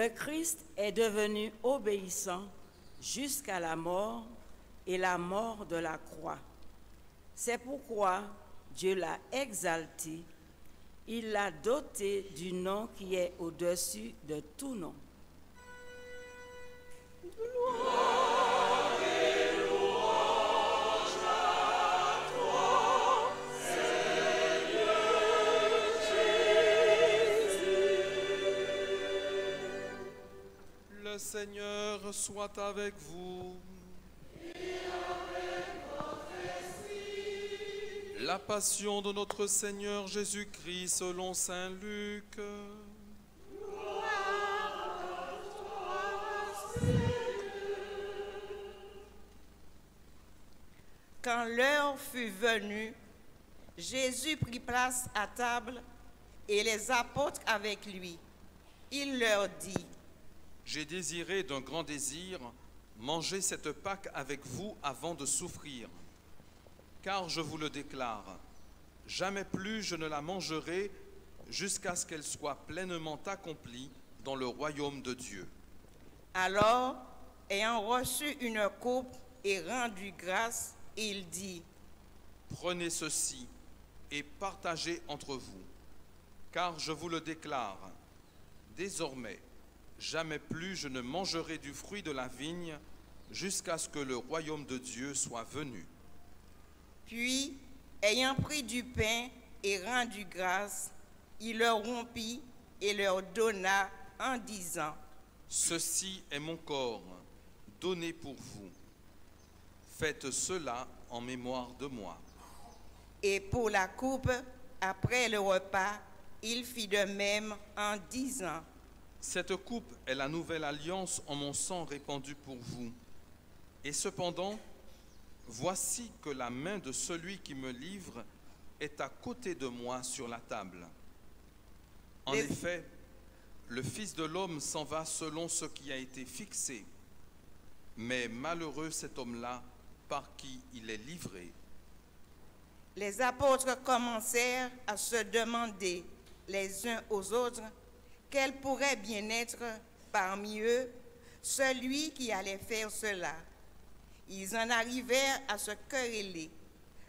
Le Christ est devenu obéissant jusqu'à la mort et la mort de la croix. C'est pourquoi Dieu l'a exalté, il l'a doté du nom qui est au-dessus de tout nom. Le Seigneur soit avec vous. Et avec votre esprit. La passion de notre Seigneur Jésus-Christ selon saint Luc. Gloire à toi, Seigneur. Quand l'heure fut venue, Jésus prit place à table et les apôtres avec lui. Il leur dit: J'ai désiré d'un grand désir manger cette Pâque avec vous avant de souffrir. Car je vous le déclare, jamais plus je ne la mangerai jusqu'à ce qu'elle soit pleinement accomplie dans le royaume de Dieu. Alors, ayant reçu une coupe et rendu grâce, il dit: Prenez ceci et partagez entre vous, car je vous le déclare, désormais, jamais plus je ne mangerai du fruit de la vigne jusqu'à ce que le royaume de Dieu soit venu. Puis, ayant pris du pain et rendu grâce, il le rompit et leur donna en disant: Ceci est mon corps, donné pour vous. Faites cela en mémoire de moi. Et pour la coupe, après le repas, il fit de même en disant: Cette coupe est la nouvelle alliance en mon sang répandu pour vous. Et cependant, voici que la main de celui qui me livre est à côté de moi sur la table. En effet, le Fils de l'homme s'en va selon ce qui a été fixé. Mais malheureux cet homme-là par qui il est livré. Les apôtres commencèrent à se demander les uns aux autres quel pourrait bien être parmi eux celui qui allait faire cela. Ils en arrivèrent à se quereller,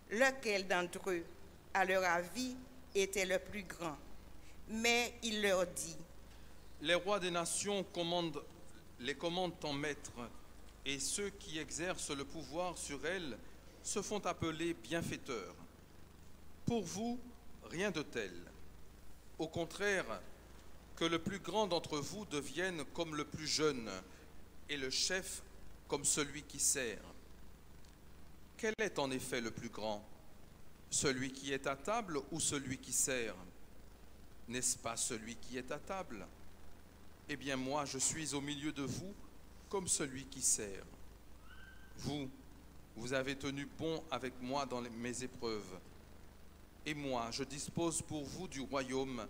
lequel d'entre eux, à leur avis, était le plus grand. Mais il leur dit: Les rois des nations les commandent en maître, et ceux qui exercent le pouvoir sur elles se font appeler bienfaiteurs. Pour vous, rien de tel. Au contraire, que le plus grand d'entre vous devienne comme le plus jeune, et le chef comme celui qui sert. Quel est en effet le plus grand? Celui qui est à table ou celui qui sert? N'est-ce pas celui qui est à table? Eh bien moi, je suis au milieu de vous comme celui qui sert. Vous avez tenu bon avec moi dans mes épreuves. Et moi, je dispose pour vous du royaume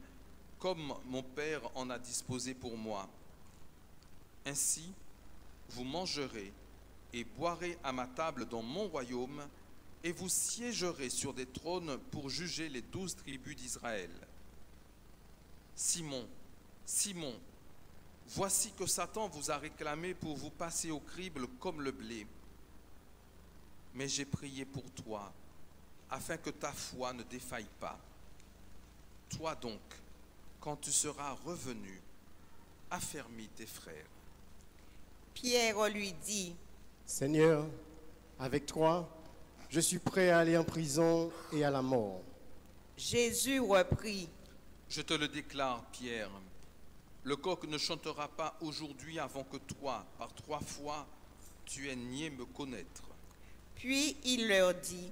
comme mon Père en a disposé pour moi. Ainsi, vous mangerez et boirez à ma table dans mon royaume, et vous siégerez sur des trônes pour juger les 12 tribus d'Israël. Simon, Simon, voici que Satan vous a réclamé pour vous passer au crible comme le blé. Mais j'ai prié pour toi, afin que ta foi ne défaille pas. Toi donc, quand tu seras revenu, affermis tes frères. Pierre lui dit: Seigneur, avec toi, je suis prêt à aller en prison et à la mort. Jésus reprit: Je te le déclare, Pierre, le coq ne chantera pas aujourd'hui avant que toi, par 3 fois, tu aies nié me connaître. Puis il leur dit: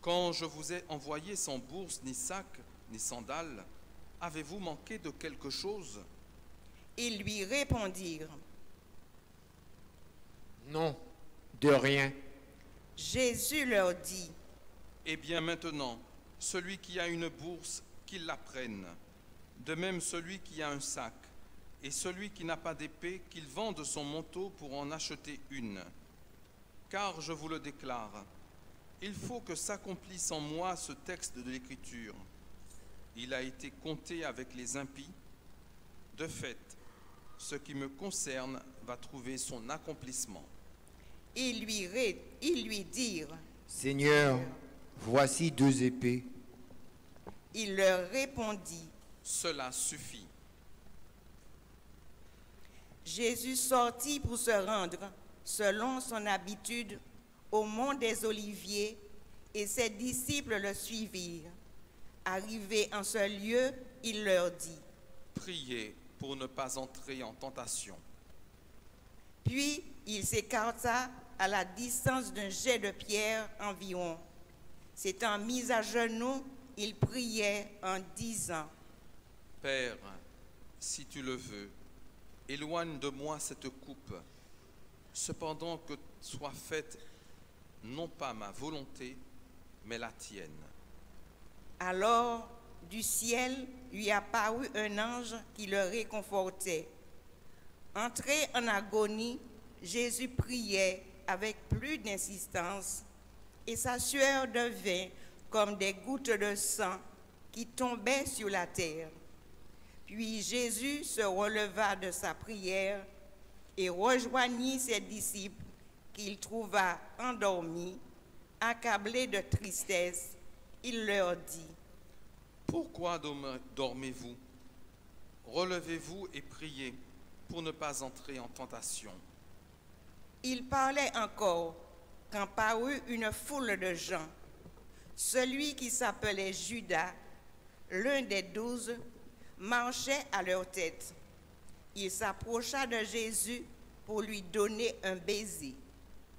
Quand je vous ai envoyé sans bourse, ni sac, ni sandales, avez-vous manqué de quelque chose? Ils lui répondirent: Non, de rien. Jésus leur dit: Eh bien maintenant, celui qui a une bourse, qu'il la prenne. De même celui qui a un sac, et celui qui n'a pas d'épée, qu'il vende son manteau pour en acheter une. Car je vous le déclare, il faut que s'accomplisse en moi ce texte de l'Écriture. Il a été compté avec les impies. De fait, ce qui me concerne va trouver son accomplissement. Ils lui dirent. Seigneur, voici 2 épées. Il leur répondit. Cela suffit. Jésus sortit pour se rendre, selon son habitude, au mont des Oliviers, et ses disciples le suivirent. Arrivé en ce lieu, il leur dit. Priez pour ne pas entrer en tentation. Puis il s'écarta à la distance d'un jet de pierre environ. S'étant mis à genoux, il priait en disant. Père, si tu le veux, éloigne de moi cette coupe. Cependant que soit faite non pas ma volonté, mais la tienne. Alors, du ciel lui apparut un ange qui le réconfortait. Entré en agonie, Jésus priait avec plus d'insistance, et sa sueur devint comme des gouttes de sang qui tombaient sur la terre. Puis Jésus se releva de sa prière et rejoignit ses disciples qu'il trouva endormis, accablés de tristesse. Il leur dit. Pourquoi dormez-vous? Relevez-vous et priez pour ne pas entrer en tentation. Il parlait encore quand parut une foule de gens. Celui qui s'appelait Judas, l'un des 12, marchait à leur tête. Il s'approcha de Jésus pour lui donner un baiser.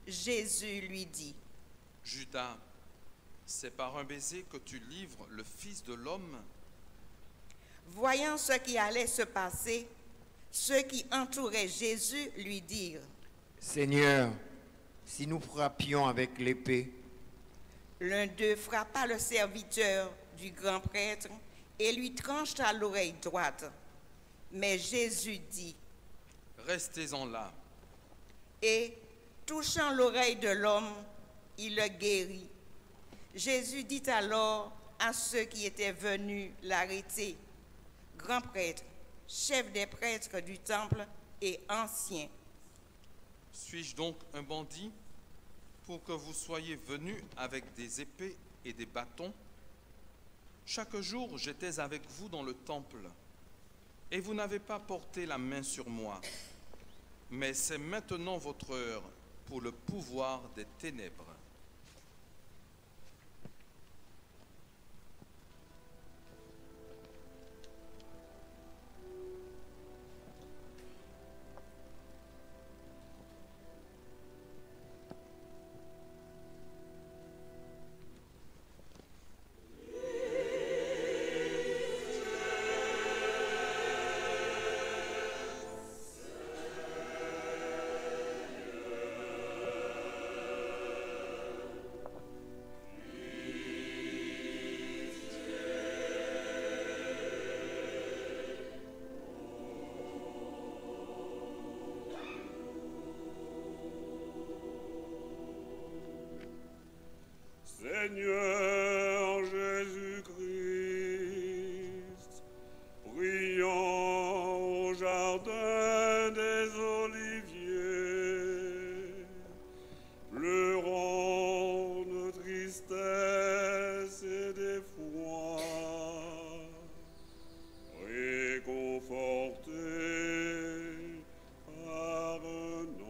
Jésus lui dit. Judas, c'est par un baiser que tu livres le Fils de l'homme? Voyant ce qui allait se passer, ceux qui entouraient Jésus lui dirent. Seigneur, si nous frappions avec l'épée. L'un d'eux frappa le serviteur du grand prêtre et lui trancha l'oreille droite. Mais Jésus dit. Restez-en là. Et, touchant l'oreille de l'homme, il le guérit. Jésus dit alors à ceux qui étaient venus l'arrêter, grand prêtre, chef des prêtres du temple et ancien. Suis-je donc un bandit pour que vous soyez venus avec des épées et des bâtons? Chaque jour, j'étais avec vous dans le temple, et vous n'avez pas porté la main sur moi. Mais c'est maintenant votre heure pour le pouvoir des ténèbres. Seigneur Jésus-Christ, prions au jardin des Oliviers, pleurons nos tristesses et d'effroi, réconfortés par un ange.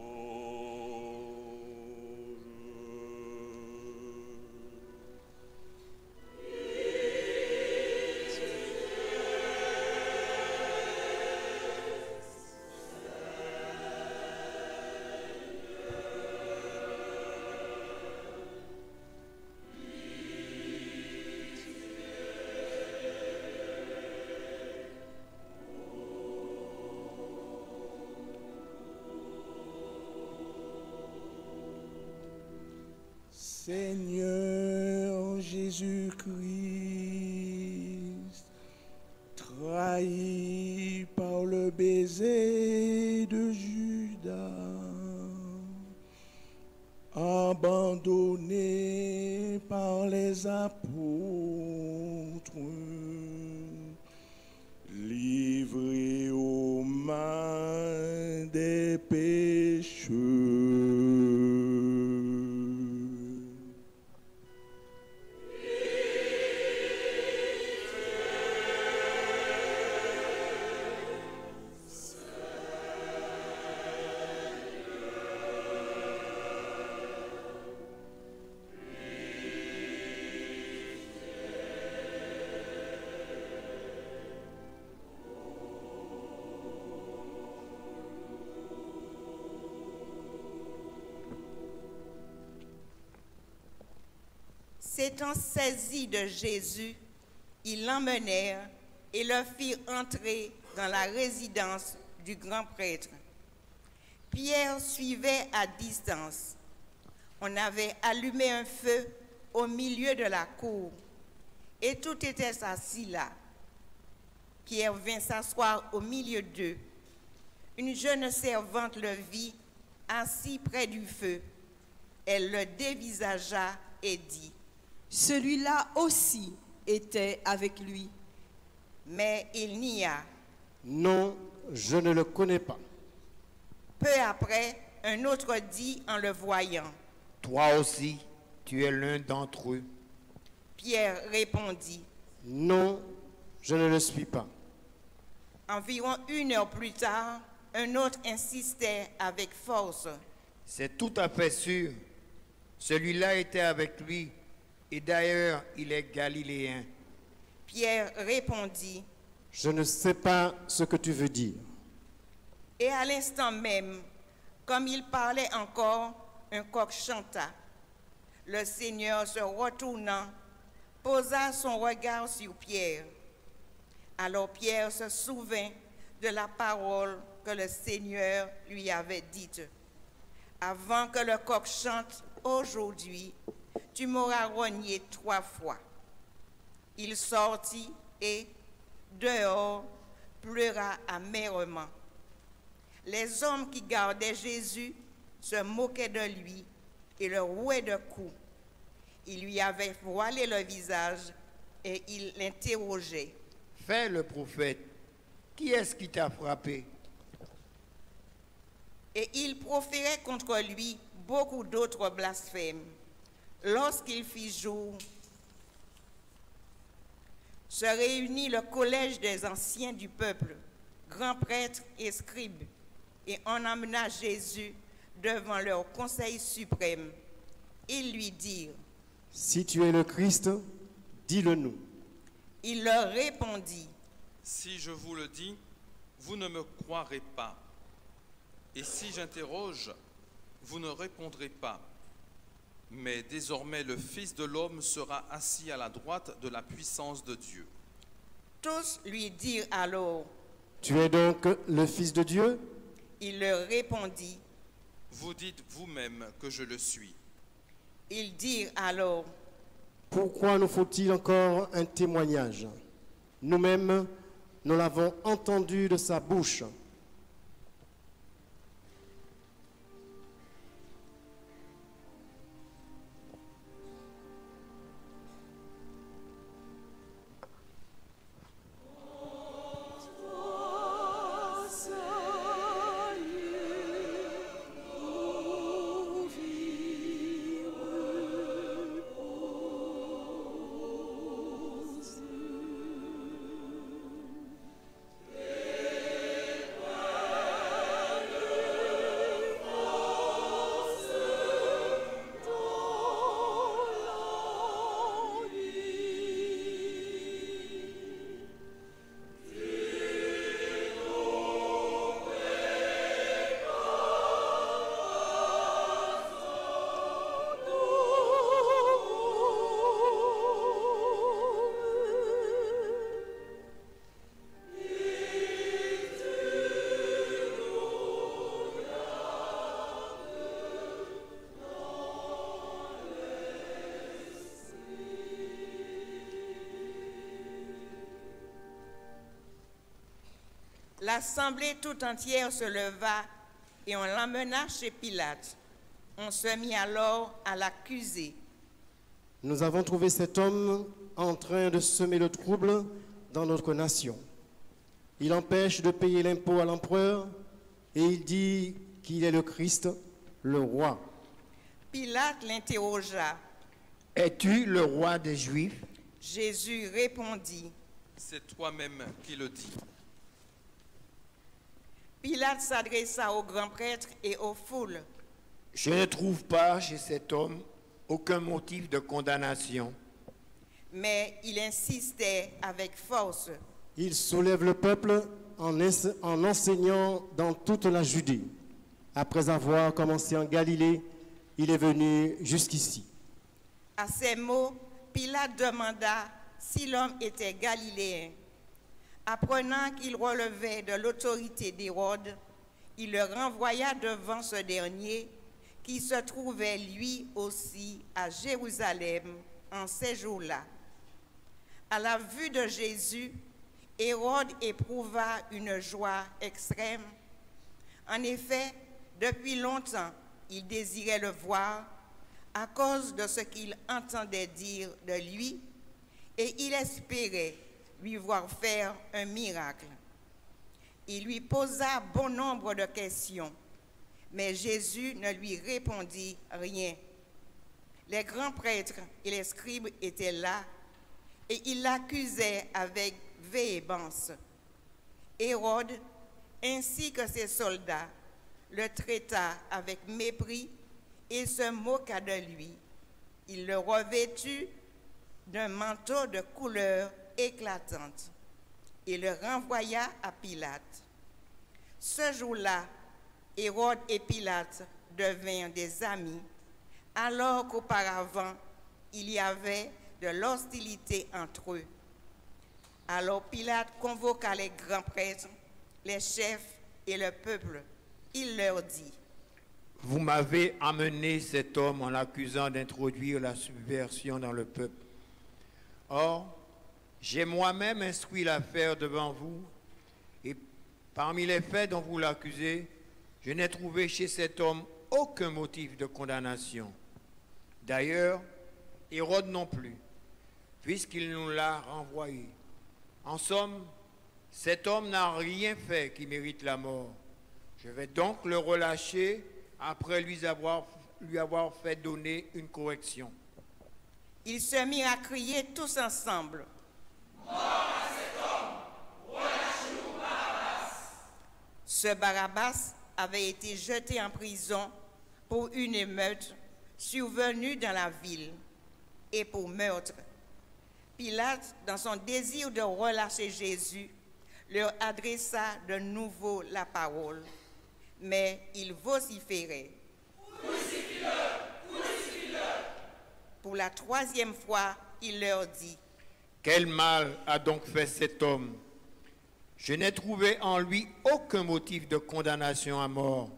Seigneur Jésus-Christ, trahi par le baiser de Judas, abandonné par les apôtres, livré au chemin des pécheurs. S'étant saisis de Jésus, ils l'emmenèrent et le firent entrer dans la résidence du grand prêtre. Pierre suivait à distance. On avait allumé un feu au milieu de la cour et tout était assis là. Pierre vint s'asseoir au milieu d'eux. Une jeune servante le vit assis près du feu. Elle le dévisagea et dit: Celui-là aussi était avec lui. Mais il nia. Non, je ne le connais pas. Peu après, un autre dit en le voyant: Toi aussi, tu es l'un d'entre eux. Pierre répondit: Non, je ne le suis pas. Environ 1 heure plus tard, un autre insistait avec force: C'est tout à fait sûr. Celui-là était avec lui. Et d'ailleurs, il est galiléen. Pierre répondit: Je ne sais pas ce que tu veux dire. Et à l'instant même, comme il parlait encore, un coq chanta. Le Seigneur, se retournant, posa son regard sur Pierre. Alors Pierre se souvint de la parole que le Seigneur lui avait dite: Avant que le coq chante aujourd'hui, tu m'auras renié 3 fois. Il sortit et, dehors, pleura amèrement. Les hommes qui gardaient Jésus se moquaient de lui et le rouaient de coups. Ils lui avaient voilé le visage et ils l'interrogeaient: Fais le prophète. Qui est-ce qui t'a frappé? Et ils proféraient contre lui beaucoup d'autres blasphèmes. Lorsqu'il fit jour, se réunit le collège des anciens du peuple, grands prêtres et scribes, et on emmena Jésus devant leur conseil suprême. Ils lui dirent: Si tu es le Christ, dis-le-nous. Il leur répondit: Si je vous le dis, vous ne me croirez pas. Et si j'interroge, vous ne répondrez pas. Mais désormais le Fils de l'homme sera assis à la droite de la puissance de Dieu. Tous lui dirent alors: Tu es donc le Fils de Dieu? Il leur répondit: Vous dites vous-même que je le suis. Ils dirent alors: Pourquoi nous faut-il encore un témoignage? Nous-mêmes, nous l'avons entendu de sa bouche. L'assemblée tout entière se leva et on l'emmena chez Pilate. On se mit alors à l'accuser. Nous avons trouvé cet homme en train de semer le trouble dans notre nation. Il empêche de payer l'impôt à l'empereur et il dit qu'il est le Christ, le roi. Pilate l'interrogea. Es-tu le roi des Juifs? Jésus répondit. C'est toi-même qui le dis. Pilate s'adressa aux grands prêtres et aux foules. Je ne trouve pas chez cet homme aucun motif de condamnation. Mais il insistait avec force. Il soulève le peuple en enseignant dans toute la Judée. Après avoir commencé en Galilée, il est venu jusqu'ici. À ces mots, Pilate demanda si l'homme était galiléen. Apprenant qu'il relevait de l'autorité d'Hérode, il le renvoya devant ce dernier, qui se trouvait lui aussi à Jérusalem en ces jours-là. À la vue de Jésus, Hérode éprouva une joie extrême. En effet, depuis longtemps, il désirait le voir à cause de ce qu'il entendait dire de lui, et il espérait lui voir faire un miracle. Il lui posa bon nombre de questions, mais Jésus ne lui répondit rien. Les grands prêtres et les scribes étaient là, et ils l'accusaient avec véhémence. Hérode, ainsi que ses soldats, le traita avec mépris et se moqua de lui. Il le revêtut d'un manteau de couleur éclatante et le renvoya à Pilate. Ce jour-là, Hérode et Pilate devinrent des amis, alors qu'auparavant, il y avait de l'hostilité entre eux. Alors Pilate convoqua les grands prêtres, les chefs et le peuple. Il leur dit: Vous m'avez amené cet homme en l'accusant d'introduire la subversion dans le peuple. Or, j'ai moi-même instruit l'affaire devant vous, et parmi les faits dont vous l'accusez, je n'ai trouvé chez cet homme aucun motif de condamnation. D'ailleurs, Hérode non plus, puisqu'il nous l'a renvoyé. En somme, cet homme n'a rien fait qui mérite la mort. Je vais donc le relâcher après lui avoir fait donner une correction. Ils se mirent à crier tous ensemble: Mort à cet homme! Relâchez-nous Barabbas! Ce Barabbas avait été jeté en prison pour une émeute survenue dans la ville et pour meurtre. Pilate, dans son désir de relâcher Jésus, leur adressa de nouveau la parole, mais ils vociféraient: Crucifie-le! Crucifie-le! Pour la troisième fois, il leur dit: Quel mal a donc fait cet homme? Je n'ai trouvé en lui aucun motif de condamnation à mort.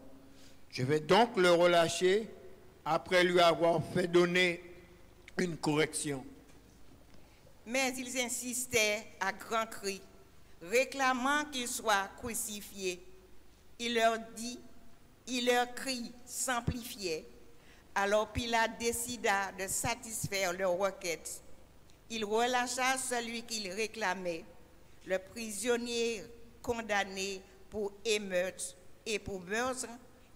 Je vais donc le relâcher après lui avoir fait donner une correction. Mais ils insistaient à grands cris, réclamant qu'il soit crucifié. Leur cri s'amplifiait. Alors Pilate décida de satisfaire leur requête. Il relâcha celui qu'il réclamait, le prisonnier condamné pour émeute et pour meurtre,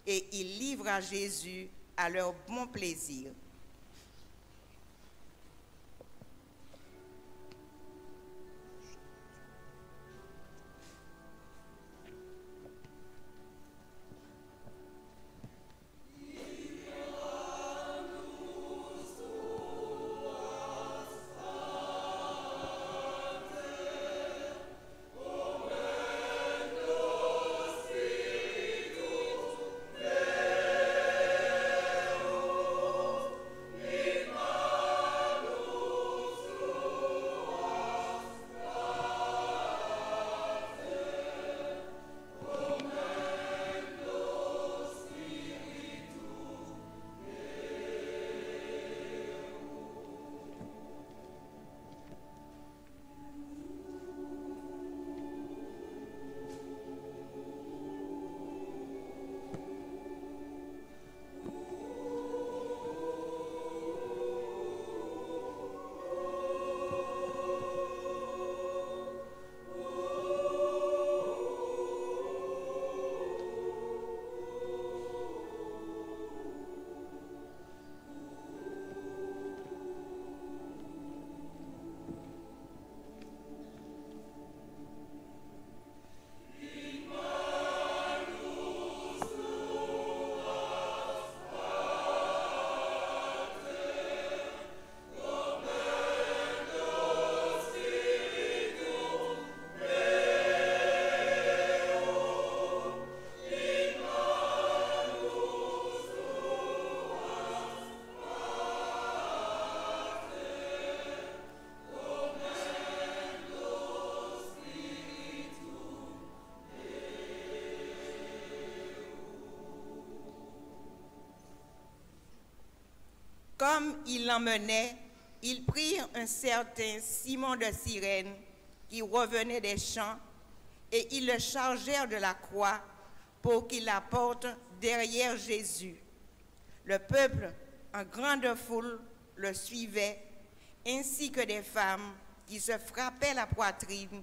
et il livra Jésus à leur bon plaisir. Comme ils l'emmenaient, ils prirent un certain Simon de Cyrène qui revenait des champs, et ils le chargèrent de la croix pour qu'il la porte derrière Jésus. Le peuple, en grande foule, le suivait, ainsi que des femmes qui se frappaient la poitrine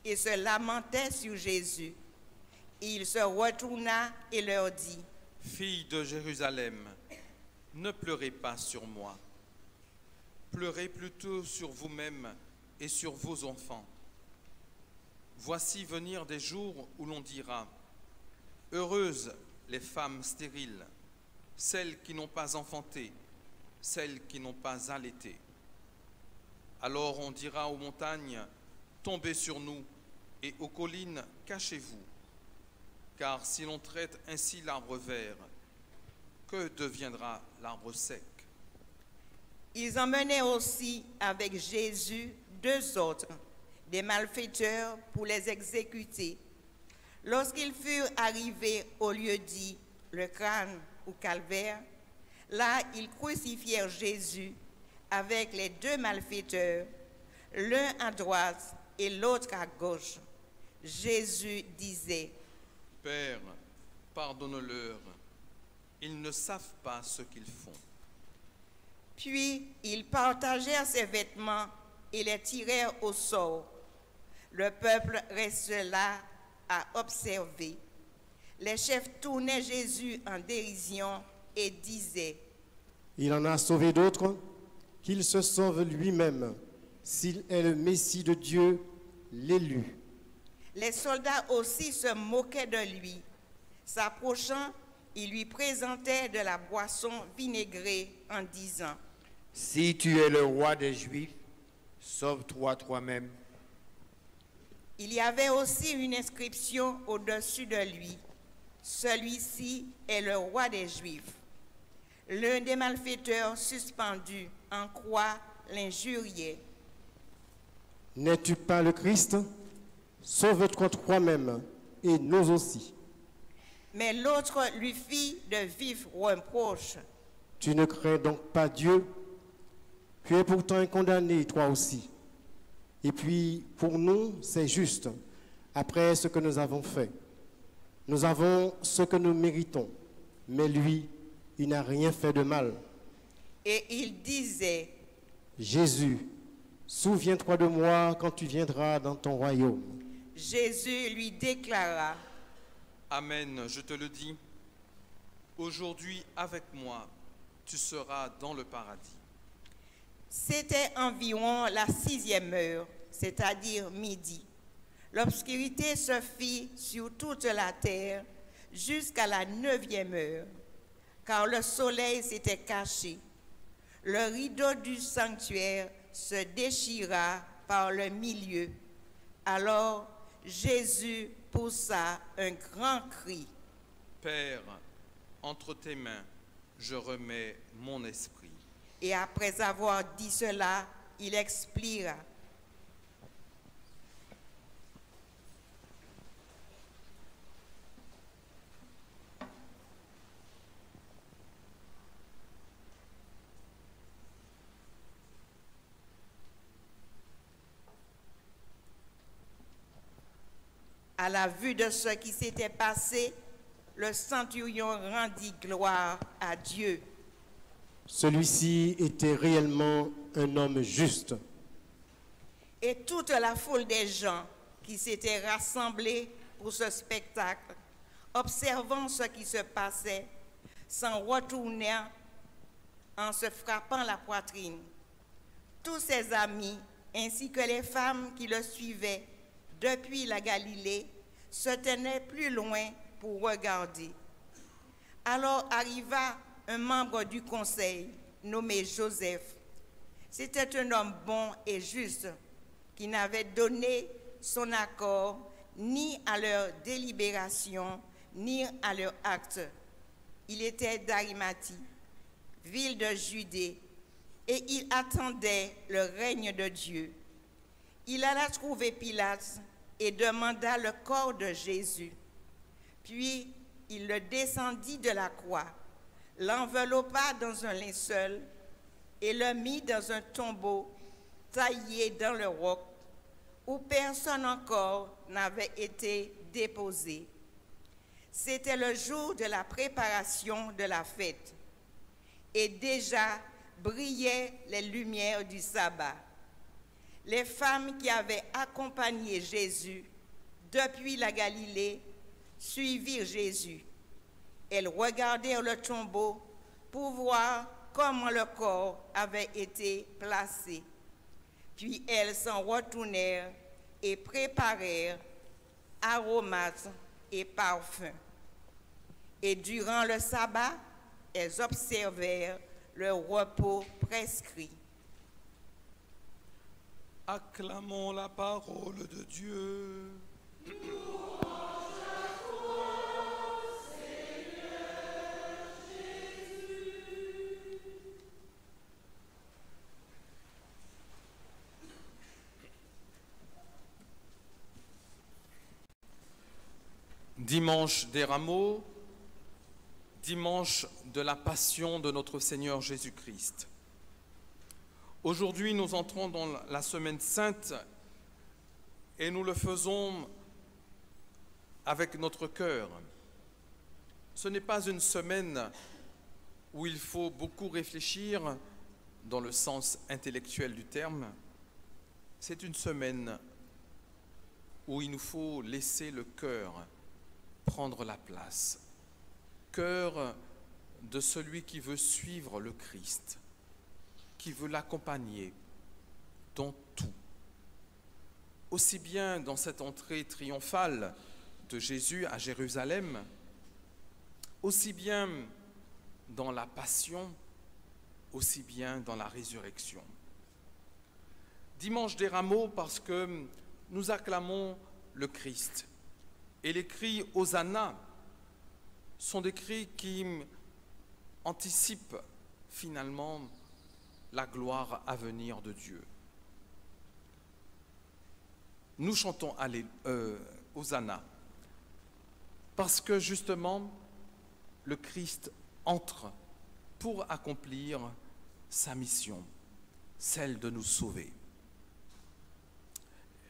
et se lamentaient sur Jésus. Il se retourna et leur dit: Filles de Jérusalem, ne pleurez pas sur moi. Pleurez plutôt sur vous-même et sur vos enfants. Voici venir des jours où l'on dira: heureuses les femmes stériles, celles qui n'ont pas enfanté, celles qui n'ont pas allaité. Alors on dira aux montagnes: tombez sur nous, et aux collines: cachez-vous. Car si l'on traite ainsi l'arbre vert, que deviendra l'arbre sec? Ils emmenaient aussi avec Jésus 2 autres, des malfaiteurs, pour les exécuter. Lorsqu'ils furent arrivés au lieu dit le crâne ou calvaire, là ils crucifièrent Jésus avec les 2 malfaiteurs, l'un à droite et l'autre à gauche. Jésus disait: Père, pardonne-leur, ils ne savent pas ce qu'ils font. Puis ils partagèrent ses vêtements et les tirèrent au sort. Le peuple restait là à observer. Les chefs tournaient Jésus en dérision et disaient: Il en a sauvé d'autres, qu'il se sauve lui-même, s'il est le Messie de Dieu, l'élu. Les soldats aussi se moquaient de lui. S'approchant, ils lui présentaient de la boisson vinaigrée en disant: Si tu es le roi des Juifs, sauve-toi toi-même. Il y avait aussi une inscription au-dessus de lui: Celui-ci est le roi des Juifs. L'un des malfaiteurs suspendus en croix l'injuriait: N'es-tu pas le Christ? Sauve-toi toi-même et nous aussi. Mais l'autre lui fit de vifs reproches: Tu ne crains donc pas Dieu? Tu es pourtant un condamné, toi aussi. Et puis, pour nous, c'est juste, après ce que nous avons fait. Nous avons ce que nous méritons, mais lui, il n'a rien fait de mal. Et il disait: Jésus, souviens-toi de moi quand tu viendras dans ton royaume. Jésus lui déclara: Amen, je te le dis, aujourd'hui avec moi, tu seras dans le paradis. C'était environ la 6e heure, c'est-à-dire midi. L'obscurité se fit sur toute la terre jusqu'à la 9e heure, car le soleil s'était caché. Le rideau du sanctuaire se déchira par le milieu. Alors Jésus poussa un grand cri: Père, entre tes mains, je remets mon esprit. Et après avoir dit cela, il expira. À la vue de ce qui s'était passé, le centurion rendit gloire à Dieu. Celui-ci était réellement un homme juste. Et toute la foule des gens qui s'étaient rassemblés pour ce spectacle, observant ce qui se passait, s'en retournèrent en se frappant la poitrine. Tous ses amis, ainsi que les femmes qui le suivaient depuis la Galilée, se tenaient plus loin pour regarder. Alors arriva un membre du conseil nommé Joseph. C'était un homme bon et juste qui n'avait donné son accord ni à leur délibération ni à leur acte. Il était d'Arimathie, ville de Judée, et il attendait le règne de Dieu. Il alla trouver Pilate et demanda le corps de Jésus. Puis il le descendit de la croix, l'enveloppa dans un linceul et le mit dans un tombeau taillé dans le roc où personne encore n'avait été déposé. C'était le jour de la préparation de la fête et déjà brillaient les lumières du sabbat. Les femmes qui avaient accompagné Jésus depuis la Galilée suivirent Jésus. Elles regardèrent le tombeau pour voir comment le corps avait été placé. Puis elles s'en retournèrent et préparèrent aromates et parfums. Et durant le sabbat, elles observèrent le repos prescrit. Acclamons la parole de Dieu. Dimanche des Rameaux, dimanche de la Passion de notre Seigneur Jésus-Christ. Aujourd'hui, nous entrons dans la Semaine Sainte et nous le faisons avec notre cœur. Ce n'est pas une semaine où il faut beaucoup réfléchir dans le sens intellectuel du terme. C'est une semaine où il nous faut laisser le cœur prendre la place. Cœur de celui qui veut suivre le Christ, qui veut l'accompagner dans tout. Aussi bien dans cette entrée triomphale de Jésus à Jérusalem, aussi bien dans la passion, aussi bien dans la résurrection. Dimanche des Rameaux parce que nous acclamons le Christ. Et les cris « Hosanna » sont des cris qui anticipent finalement la gloire à venir de Dieu. Nous chantons Hosanna parce que justement le Christ entre pour accomplir sa mission, celle de nous sauver.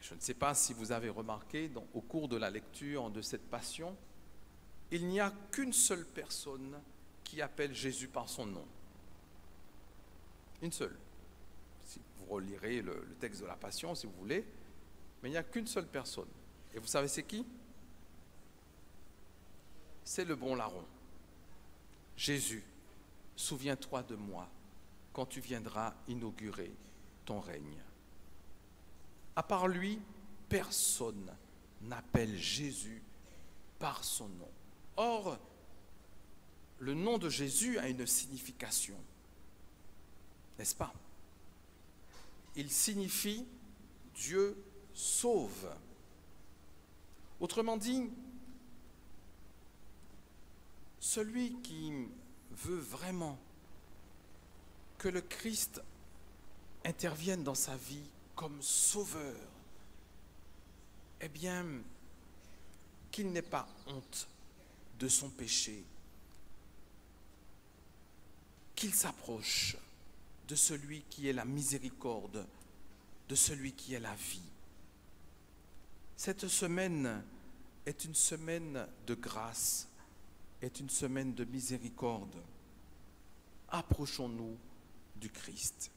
Je ne sais pas si vous avez remarqué, au cours de la lecture de cette passion, il n'y a qu'une seule personne qui appelle Jésus par son nom. Une seule. Si vous relirez le texte de la passion, si vous voulez, mais il n'y a qu'une seule personne. Et vous savez c'est qui? C'est le bon larron. Jésus, souviens-toi de moi quand tu viendras inaugurer ton règne. À part lui, personne n'appelle Jésus par son nom. Or, le nom de Jésus a une signification, n'est-ce pas? Il signifie Dieu sauve. Autrement dit, celui qui veut vraiment que le Christ intervienne dans sa vie comme sauveur, eh bien, qu'il n'ait pas honte de son péché, qu'il s'approche de celui qui est la miséricorde, de celui qui est la vie. Cette semaine est une semaine de grâce, est une semaine de miséricorde. Approchons-nous du Christ.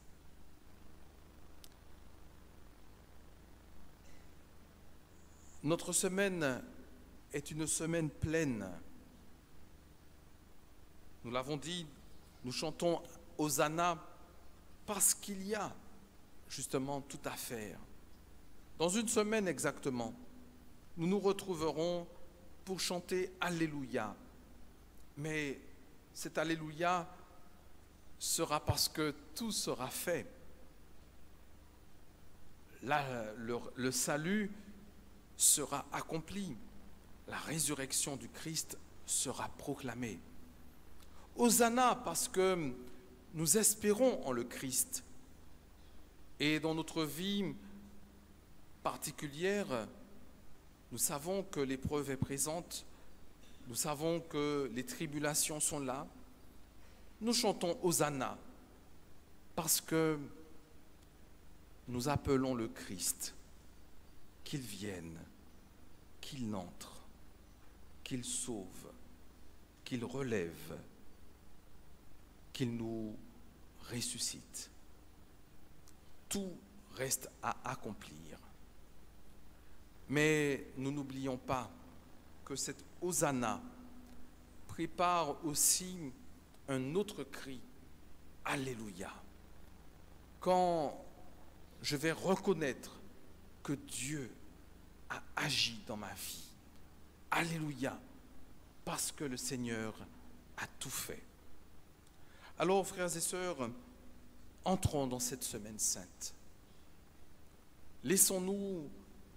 Notre semaine est une semaine pleine. Nous l'avons dit, nous chantons Hosanna parce qu'il y a justement tout à faire. Dans une semaine exactement, nous nous retrouverons pour chanter Alléluia. Mais cet Alléluia sera parce que tout sera fait. Là, le salut sera accompli. La résurrection du Christ sera proclamée. Hosanna parce que nous espérons en le Christ. Et dans notre vie particulière, nous savons que l'épreuve est présente, nous savons que les tribulations sont là. Nous chantons Hosanna Parce que nous appelons le Christ, qu'il vienne, qu'il entre, qu'il sauve, qu'il relève, qu'il nous ressuscite. Tout reste à accomplir. Mais nous n'oublions pas que cette Hosanna prépare aussi un autre cri, Alléluia. Quand je vais reconnaître que Dieu a agi dans ma vie. Alléluia, parce que le Seigneur a tout fait. Alors, frères et sœurs, entrons dans cette semaine sainte. Laissons-nous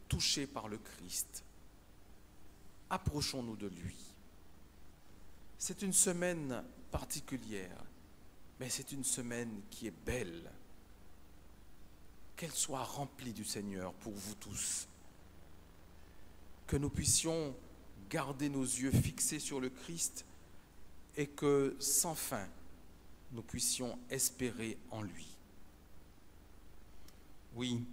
toucher par le Christ. Approchons-nous de lui. C'est une semaine particulière, mais c'est une semaine qui est belle. Qu'elle soit remplie du Seigneur pour vous tous. Que nous puissions garder nos yeux fixés sur le Christ et que, sans fin, nous puissions espérer en lui. Oui,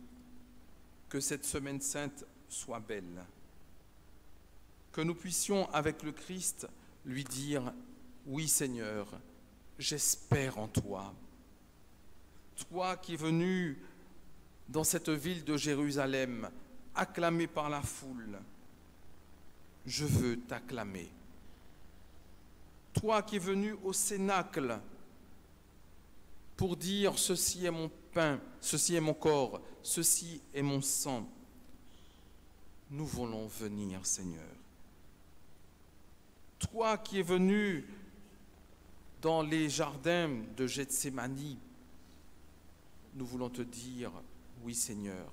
que cette semaine sainte soit belle. Que nous puissions, avec le Christ, lui dire « Oui, Seigneur, j'espère en toi. Toi qui es venu dans cette ville de Jérusalem, acclamé par la foule, je veux t'acclamer. Toi qui es venu au cénacle pour dire ceci est mon pain, ceci est mon corps, ceci est mon sang, nous voulons venir, Seigneur. Toi qui es venu dans les jardins de Gethsémani, nous voulons te dire, oui Seigneur,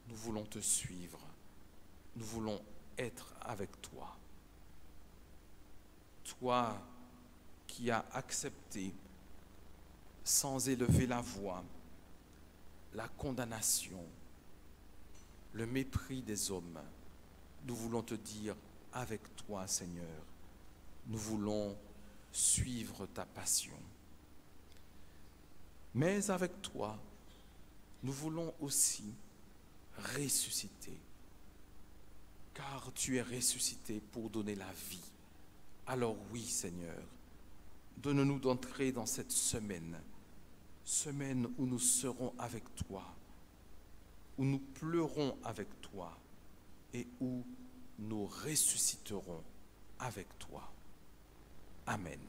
nous voulons te suivre, nous voulons être avec toi. Toi qui as accepté, sans élever la voix, la condamnation, le mépris des hommes, nous voulons te dire, avec toi Seigneur, nous voulons suivre ta passion. Mais avec toi, nous voulons aussi ressusciter, car tu es ressuscité pour donner la vie. Alors oui, Seigneur, donne-nous d'entrer dans cette semaine où nous serons avec toi, où nous pleurons avec toi et où nous ressusciterons avec toi. Amen.